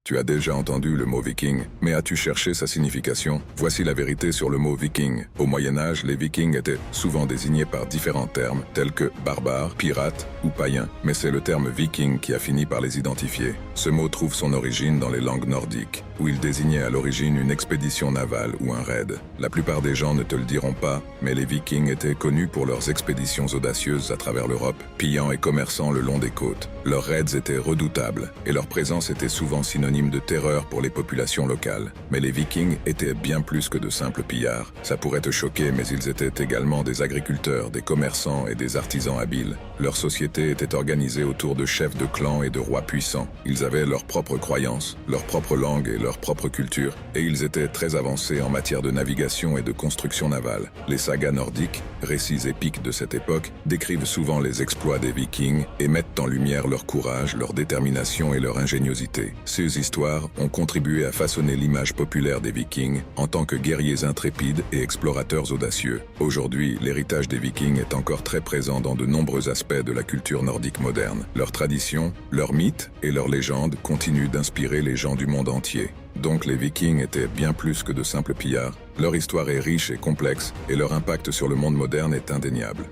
Tu as déjà entendu le mot viking, mais as-tu cherché sa signification? Voici la vérité sur le mot viking. Au Moyen-Âge, les vikings étaient souvent désignés par différents termes, tels que barbare, pirate ou païen, mais c'est le terme viking qui a fini par les identifier. Ce mot trouve son origine dans les langues nordiques, où il désignait à l'origine une expédition navale ou un raid. La plupart des gens ne te le diront pas, mais les vikings étaient connus pour leurs expéditions audacieuses à travers l'Europe, pillant et commerçant le long des côtes. Leurs raids étaient redoutables, et leur présence était souvent synonyme de terreur pour les populations locales. Mais les Vikings étaient bien plus que de simples pillards. Ça pourrait te choquer, mais ils étaient également des agriculteurs, des commerçants et des artisans habiles. Leur société était organisée autour de chefs de clans et de rois puissants. Ils avaient leurs propres croyances, leur propre langue et leur propre culture, et ils étaient très avancés en matière de navigation et de construction navale. Les sagas nordiques, récits épiques de cette époque, décrivent souvent les exploits des Vikings et mettent en lumière leur courage, leur détermination et leur ingéniosité. Ces histoires ont contribué à façonner l'image populaire des Vikings en tant que guerriers intrépides et explorateurs audacieux. Aujourd'hui, l'héritage des Vikings est encore très présent dans de nombreux aspects de la culture nordique moderne. Leurs traditions, leurs mythes et leurs légendes continuent d'inspirer les gens du monde entier. Donc les Vikings étaient bien plus que de simples pillards. Leur histoire est riche et complexe, et leur impact sur le monde moderne est indéniable.